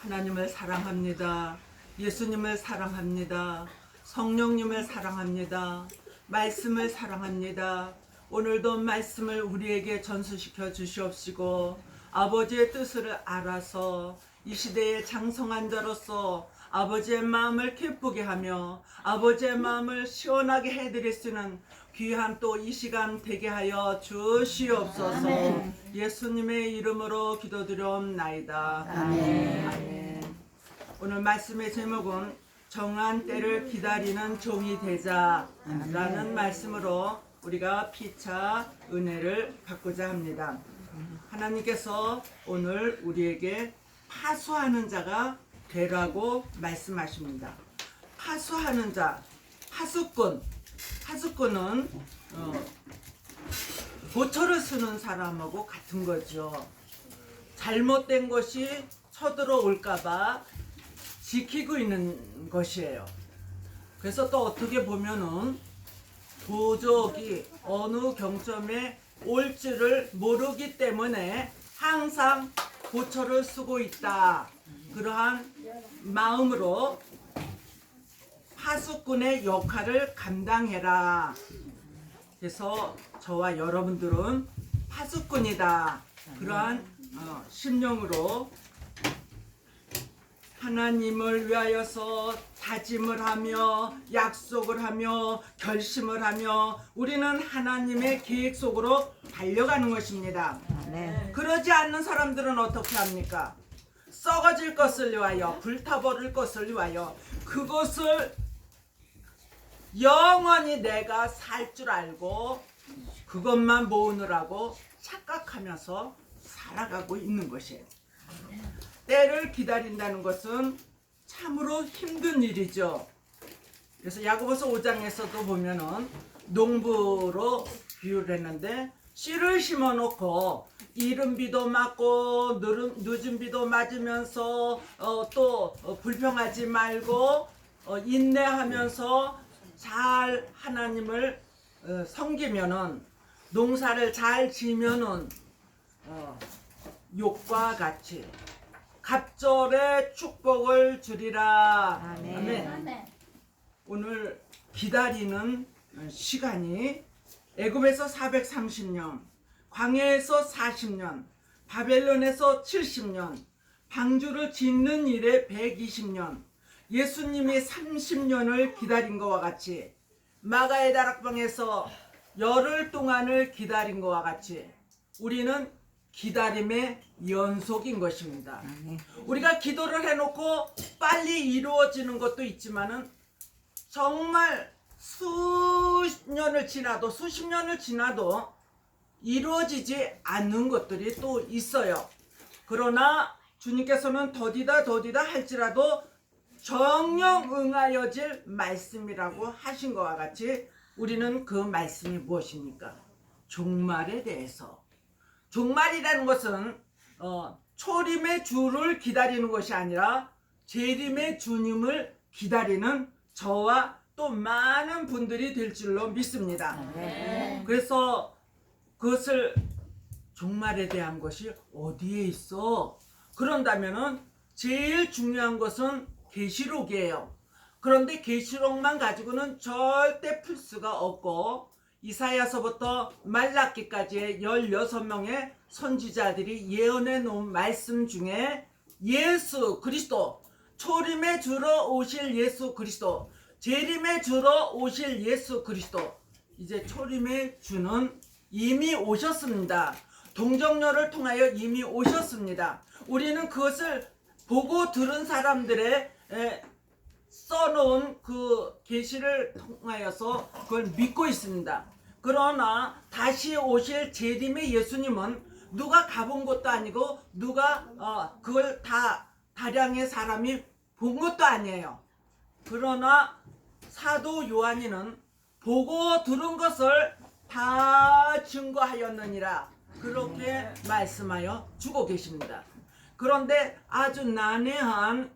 하나님을 사랑합니다. 예수님을 사랑합니다. 성령님을 사랑합니다. 말씀을 사랑합니다. 오늘도 말씀을 우리에게 전수시켜 주시옵시고 아버지의 뜻을 알아서 이 시대의 장성한 자로서 아버지의 마음을 기쁘게 하며 아버지의 마음을 시원하게 해드릴 수 있는 귀한 또 이 시간 되게 하여 주시옵소서. 아멘. 예수님의 이름으로 기도드려옵나이다. 아멘. 아멘. 오늘 말씀의 제목은 정한 때를 기다리는 종이 되자라는 말씀으로 우리가 피차 은혜를 받고자 합니다. 하나님께서 오늘 우리에게 파수하는 자가 되라고 말씀하십니다. 파수하는 자, 파수꾼은 보초를 쓰는 사람하고 같은 거죠. 잘못된 것이 쳐들어올까봐 지키고 있는 것이에요. 그래서 또 어떻게 보면은 도적이 어느 경점에 올지를 모르기 때문에 항상 보초를 쓰고 있다. 그러한 마음으로 파수꾼의 역할을 감당해라. 그래서 저와 여러분들은 파수꾼이다. 그러한 심령으로 하나님을 위하여서 다짐을 하며 약속을 하며 결심을 하며 우리는 하나님의 계획 속으로 달려가는 것입니다. 네. 그러지 않는 사람들은 어떻게 합니까? 썩어질 것을 위하여 불타버릴 것을 위하여 그것을 영원히 내가 살 줄 알고 그것만 모으느라고 착각하면서 살아가고 있는 것이에요. 때를 기다린다는 것은 참으로 힘든 일이죠. 그래서 야고보서 5장에서도 보면은 농부로 비유를 했는데 씨를 심어놓고 이른 비도 맞고 늦은 비도 맞으면서 또 불평하지 말고 인내하면서 잘 하나님을 섬기면은 농사를 잘 지면은 욕과 같이 갑절의 축복을 주리라. 아멘. 아멘. 오늘 기다리는 시간이 애굽에서 430년, 광야에서 40년, 바벨론에서 70년, 방주를 짓는 일에 120년, 예수님이 30년을 기다린 것과 같이 마가의 다락방에서 열흘 동안을 기다린 것과 같이 우리는 기다림의 연속인 것입니다. 우리가 기도를 해놓고 빨리 이루어지는 것도 있지만은 정말 수십 년을 지나도 이루어지지 않는 것들이 또 있어요. 그러나 주님께서는 더디다 할지라도 정령 응하여질 말씀이라고 하신 것과 같이 우리는 그 말씀이 무엇입니까? 종말에 대해서. 종말이라는 것은 초림의 주를 기다리는 것이 아니라 재림의 주님을 기다리는 저와 또 많은 분들이 될 줄로 믿습니다. 그래서 그것을 종말에 대한 것이 어디에 있어? 그런다면은 제일 중요한 것은 계시록이에요. 그런데 계시록만 가지고는 절대 풀 수가 없고 이사야서부터 말라기까지의 16명의 선지자들이 예언해 놓은 말씀 중에 예수 그리스도, 초림에 주러 오실 예수 그리스도, 재림에 주러 오실 예수 그리스도, 이제 초림의 주는 이미 오셨습니다. 동정녀를 통하여 이미 오셨습니다. 우리는 그것을 보고 들은 사람들의 써놓은 그 계시를 통하여서 그걸 믿고 있습니다. 그러나 다시 오실 재림의 예수님은 누가 가본 것도 아니고 누가 그걸 다 다량의 사람이 본 것도 아니에요. 그러나 사도 요한이는 보고 들은 것을 다 증거하였느니라 그렇게 말씀하여 주고 계십니다. 그런데 아주 난해한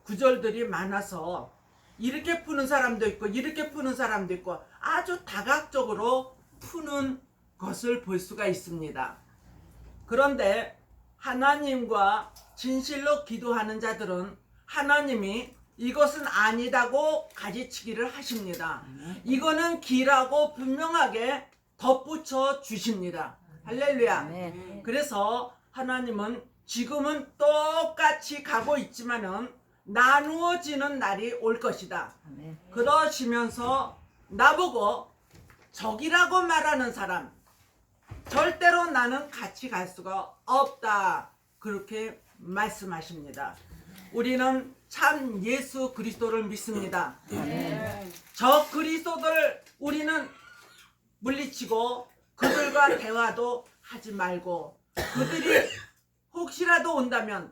구절들이 많아서 이렇게 푸는 사람도 있고 이렇게 푸는 사람도 있고 아주 다각적으로 푸는 것을 볼 수가 있습니다. 그런데 하나님과 진실로 기도하는 자들은 하나님이 이것은 아니다고 가지치기를 하십니다. 이거는 기라고 분명하게 덧붙여 주십니다. 할렐루야. 그래서 하나님은 지금은 똑같이 가고 있지만은 나누어지는 날이 올 것이다. 그러시면서 나보고 적이라고 말하는 사람 절대로 나는 같이 갈 수가 없다. 그렇게 말씀하십니다. 우리는 참 예수 그리스도를 믿습니다. 저 그리스도들 우리는 물리치고 그들과 대화도 하지 말고 그들이 혹시라도 온다면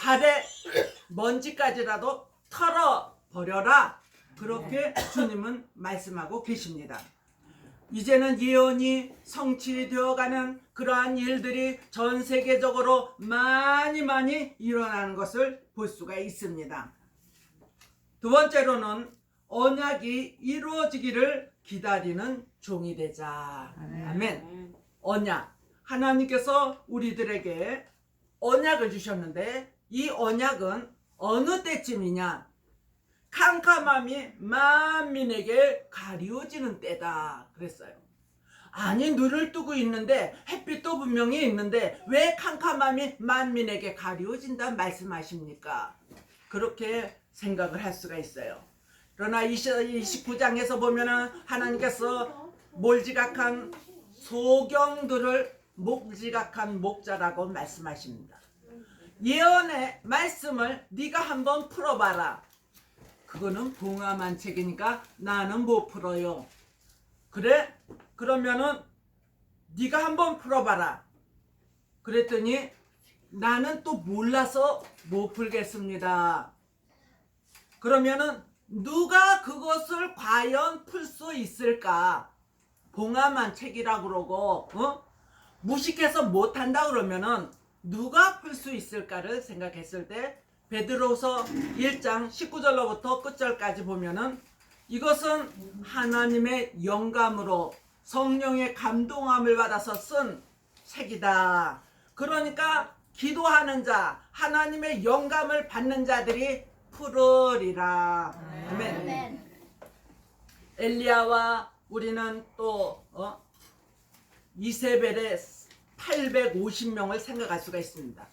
발에 먼지까지라도 털어버려라. 그렇게 주님은 말씀하고 계십니다. 이제는 예언이 성취되어가는 그러한 일들이 전 세계적으로 많이 일어나는 것을 볼 수가 있습니다. 두 번째로는 언약이 이루어지기를 기다리는 종이 되자. 아멘. 언약. 하나님께서 우리들에게 언약을 주셨는데 이 언약은 어느 때쯤이냐? 캄캄함이 만민에게 가리워지는 때다 그랬어요. 아니 눈을 뜨고 있는데 햇빛도 분명히 있는데 왜 캄캄함이 만민에게 가리워진다 말씀하십니까? 그렇게 생각을 할 수가 있어요. 그러나 29장에서 보면은 하나님께서 몰지각한 소경들을 몰지각한 목자라고 말씀하십니다. 예언의 말씀을 네가 한번 풀어봐라. 그거는 봉함한 책이니까 나는 못 풀어요. 그래? 그러면은 네가 한번 풀어봐라. 그랬더니 나는 또 몰라서 못 풀겠습니다. 그러면은 누가 그것을 과연 풀 수 있을까? 봉함한 책이라고 그러고 무식해서 못한다 그러면은 누가 풀 수 있을까를 생각했을 때 베드로서 1장 19절로부터 끝절까지 보면은 이것은 하나님의 영감으로 성령의 감동함을 받아서 쓴 책이다. 그러니까 기도하는 자, 하나님의 영감을 받는 자들이 풀으리라. 아멘. 엘리야와 우리는 또 이세벨의 850명을 생각할 수가 있습니다.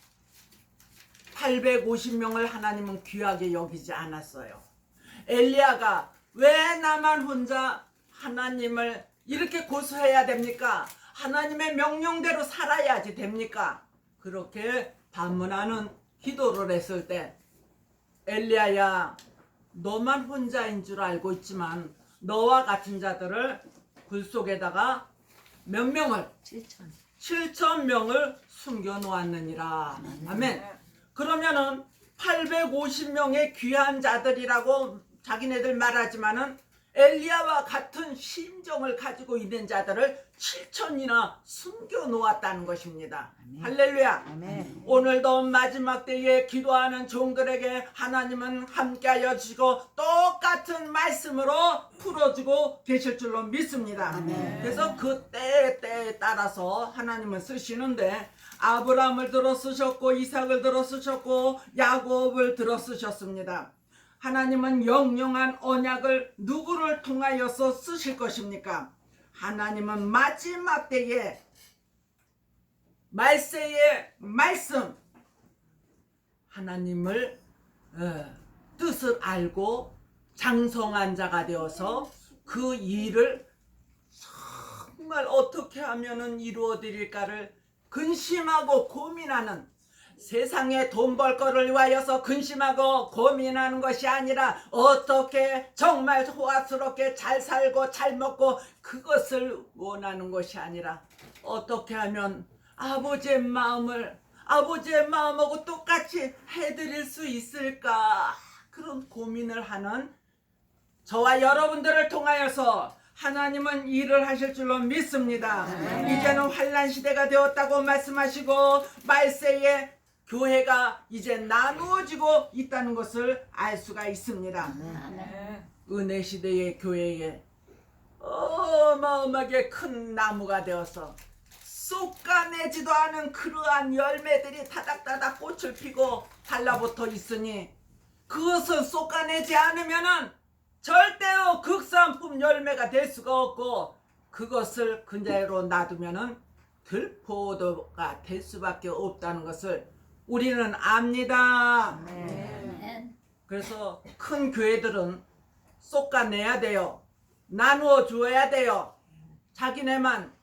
850명을 하나님은 귀하게 여기지 않았어요. 엘리야가 왜 나만 혼자 하나님을 이렇게 고수해야 됩니까? 하나님의 명령대로 살아야지 됩니까? 그렇게 반문하는 기도를 했을 때 엘리야야 너만 혼자인 줄 알고 있지만 너와 같은 자들을 굴 속에다가 몇 명을? 7,000명을 숨겨 놓았느니라. 아멘. 그러면은 850명의 귀한 자들이라고 자기네들 말하지만은 엘리야와 같은 심정을 가지고 있는 자들을 7,000이나 숨겨 놓았다는 것입니다. 아멘. 할렐루야. 아멘. 오늘도 마지막 때에 기도하는 종들에게 하나님은 함께하여 주시고 똑같은 말씀으로 풀어주고 계실 줄로 믿습니다. 아멘. 그래서 그 때에 따라서 하나님은 쓰시는데 아브라함을 들어 쓰셨고 이삭을 들어 쓰셨고 야곱을 들어 쓰셨습니다. 하나님은 영영한 언약을 누구를 통하여서 쓰실 것입니까? 하나님은 마지막 때에 말세의 말씀 하나님을 뜻을 알고 장성한 자가 되어서 그 일을 정말 어떻게 하면 이루어 드릴까를 근심하고 고민하는, 세상에 돈 벌 거를 위하여서 근심하고 고민하는 것이 아니라 어떻게 정말 호화스럽게 잘 살고 잘 먹고 그것을 원하는 것이 아니라 어떻게 하면 아버지의 마음하고 똑같이 해드릴 수 있을까, 그런 고민을 하는 저와 여러분들을 통하여서 하나님은 일을 하실 줄로 믿습니다. 이제는 환난 시대가 되었다고 말씀하시고 말세에 교회가 이제 나누어지고 있다는 것을 알 수가 있습니다. 은혜 시대의 교회에 어마어마하게 큰 나무가 되어서 쏟아내지도 않은 그러한 열매들이 다닥다닥 꽃을 피고 달라붙어 있으니 그것을 쏟아내지 않으면은 절대로 극산품 열매가 될 수가 없고 그것을 그대로 놔두면은 들포도가 될 수밖에 없다는 것을 우리는 압니다. 그래서 큰 교회들은 쏟아내야 돼요. 나누어 주어야 돼요. 자기네만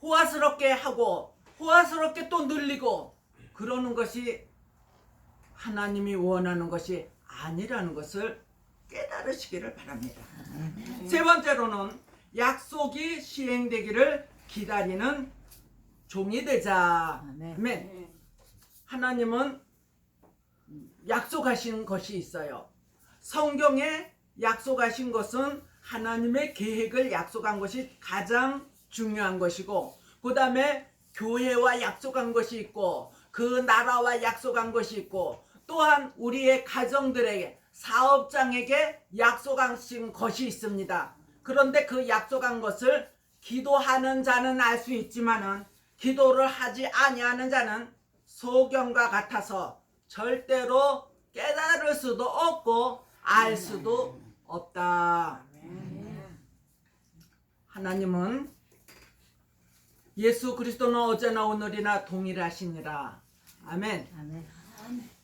호화스럽게 하고 호화스럽게 또 늘리고 그러는 것이 하나님이 원하는 것이 아니라는 것을 깨달으시기를 바랍니다. 세 번째로는 약속이 시행되기를 기다리는 종이 되자. 아멘. 하나님은 약속하신 것이 있어요. 성경에 약속하신 것은 하나님의 계획을 약속한 것이 가장 중요한 것이고 그 다음에 교회와 약속한 것이 있고 그 나라와 약속한 것이 있고 또한 우리의 가정들에게 사업장에게 약속하신 것이 있습니다. 그런데 그 약속한 것을 기도하는 자는 알 수 있지만은 기도를 하지 아니하는 자는 소경과 같아서 절대로 깨달을 수도 없고 알 수도 없다. 하나님은 예수 그리스도는 어제나 오늘이나 동일하시니라. 아멘.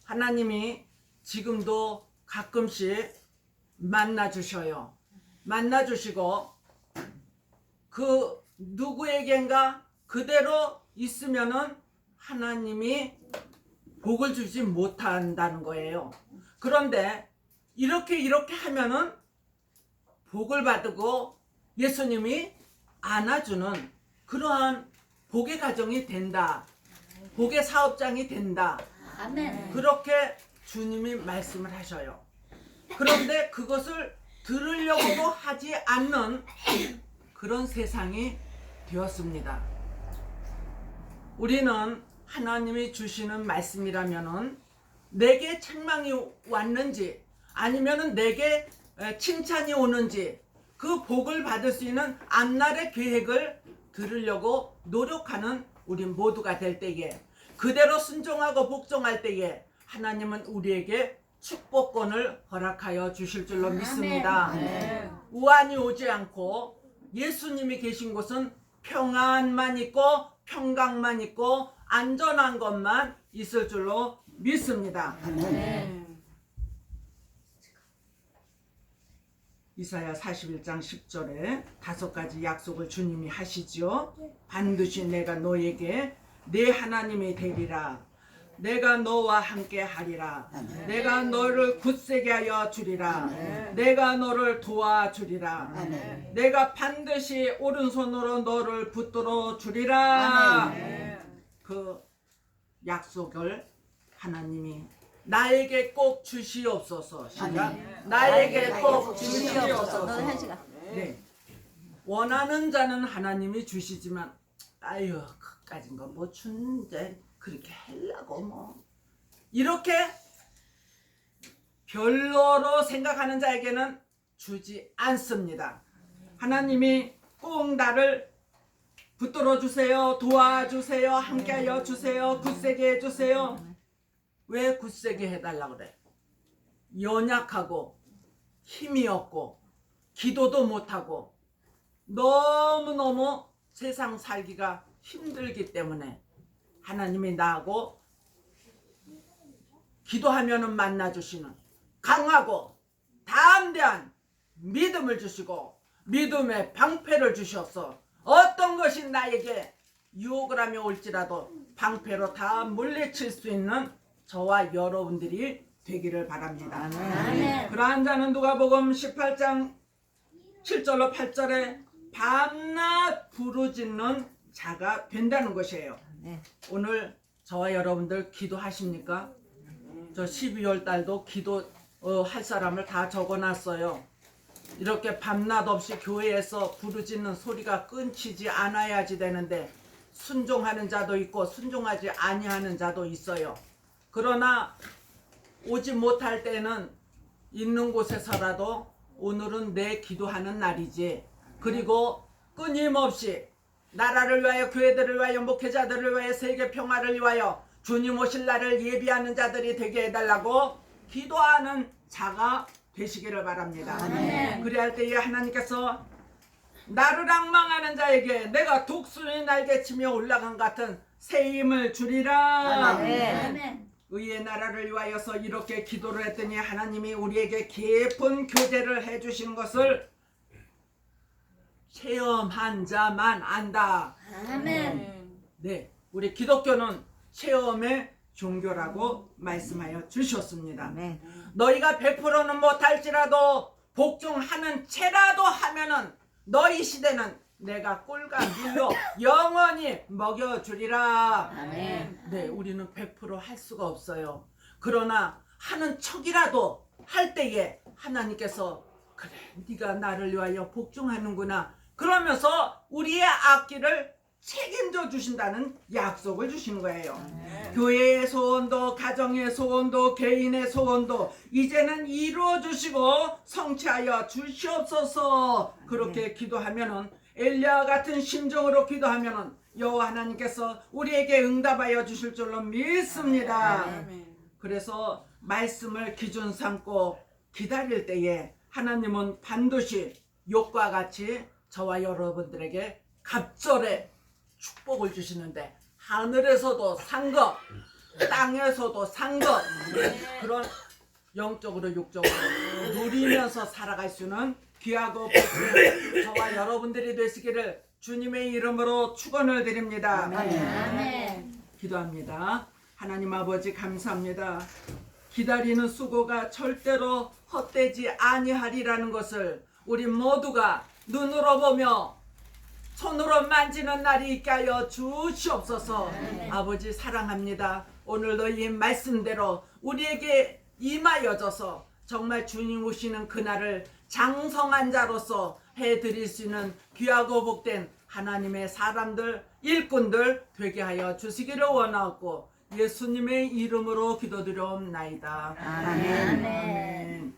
하나님이 지금도 가끔씩 만나 주셔요. 만나 주시고 그 누구에겐가 그대로 있으면은 하나님이 복을 주지 못한다는 거예요. 그런데 이렇게 하면은 복을 받고 예수님이 안아주는 그러한 복의 가정이 된다. 복의 사업장이 된다. 아멘. 그렇게 주님이 말씀을 하셔요. 그런데 그것을 들으려고도 하지 않는 그런 세상이 되었습니다. 우리는 하나님이 주시는 말씀이라면은 내게 책망이 왔는지 아니면은 내게 칭찬이 오는지 그 복을 받을 수 있는 앞날의 계획을 들으려고 노력하는 우리 모두가 될 때에 그대로 순종하고 복종할 때에 하나님은 우리에게 축복권을 허락하여 주실 줄로 믿습니다. 우환이 오지 않고 예수님이 계신 곳은 평안만 있고 평강만 있고 안전한 것만 있을 줄로 믿습니다. 이사야 41장 10절에 5가지 약속을 주님이 하시지요. 반드시 내가 너에게 내 하나님이 되리라. 내가 너와 함께 하리라. 내가 너를 굳세게 하여 주리라. 내가 너를 도와주리라. 내가 반드시 오른손으로 너를 붙들어 주리라. 그 약속을 하나님이 나에게 꼭 주시옵소서. 시작. 나에게 꼭 주시옵소서. 네. 원하는 자는 하나님이 주시지만 아유 그까진 거 뭐 주는데 그렇게 하려고 뭐 이렇게 별로로 생각하는 자에게는 주지 않습니다. 하나님이 꼭 나를 붙들어 주세요, 도와주세요, 함께하여 주세요, 굳세게 해주세요. 왜 굳세게 해달라고 그래? 연약하고 힘이 없고 기도도 못하고 너무너무 세상 살기가 힘들기 때문에 하나님이 나하고 기도하면은 만나주시는 강하고 담대한 믿음을 주시고 믿음의 방패를 주셔서 어떤 것이 나에게 유혹을 하며 올지라도 방패로 다 물리칠 수 있는 저와 여러분들이 되기를 바랍니다. 아멘. 그러한 자는 누가복음 18장 7절로 8절에 밤낮 부르짖는 자가 된다는 것이에요. 오늘 저와 여러분들 기도하십니까? 저 12월 달도 기도할 사람을 다 적어놨어요. 이렇게 밤낮 없이 교회에서 부르짖는 소리가 끊기지 않아야지 되는데 순종하는 자도 있고 순종하지 아니하는 자도 있어요. 그러나 오지 못할 때는 있는 곳에서라도 오늘은 내 기도하는 날이지. 그리고 끊임없이 나라를 위하여, 교회들을 위하여, 목회자들을 위하여, 세계 평화를 위하여 주님 오실 날을 예비하는 자들이 되게 해달라고 기도하는 자가 되시기를 바랍니다. 아멘. 그래야 할 때에 하나님께서 나를 앙망하는 자에게 내가 독수리 날개치며 올라간 같은 새 힘을 주리라. 아멘. 의의 나라를 위하여서 이렇게 기도를 했더니 하나님이 우리에게 깊은 교제를 해주신 것을 체험한 자만 안다. 아멘. 네, 우리 기독교는 체험의 종교라고 말씀하여 주셨습니다. 네. 너희가 100%는 못할지라도 복종하는 채라도 하면은 너희 시대는 내가 꿀과 밀로 영원히 먹여주리라. 아멘. 네, 우리는 100%할 수가 없어요. 그러나 하는 척이라도 할 때에 하나님께서 그래, 네가 나를 위하여 복종하는구나 그러면서 우리의 앞길을 책임져 주신다는 약속을 주신 거예요. 교회의 소원도, 가정의 소원도, 개인의 소원도 이제는 이루어 주시고 성취하여 주시옵소서. 그렇게 기도하면은 엘리야와 같은 심정으로 기도하면은 여호와 하나님께서 우리에게 응답하여 주실 줄로 믿습니다. 그래서 말씀을 기준 삼고 기다릴 때에 하나님은 반드시 욥과 같이 저와 여러분들에게 갑절의 축복을 주시는데 하늘에서도 산 것, 땅에서도 산 것, 그런 영적으로 육적으로 누리면서 살아갈 수 있는 귀하고 복된 저와 여러분들이 되시기를 주님의 이름으로 축원을 드립니다. 아멘. 기도합니다. 하나님 아버지 감사합니다. 기다리는 수고가 절대로 헛되지 아니하리라는 것을 우리 모두가 눈으로 보며 손으로 만지는 날이 있게 하여 주시옵소서. 아버지 사랑합니다. 오늘도 이 말씀대로 우리에게 임하여져서 정말 주님 오시는 그날을 장성한 자로서 해드릴 수 있는 귀하고 복된 하나님의 사람들, 일꾼들 되게 하여 주시기를 원하고 예수님의 이름으로 기도드려옵나이다. 아멘. 아멘.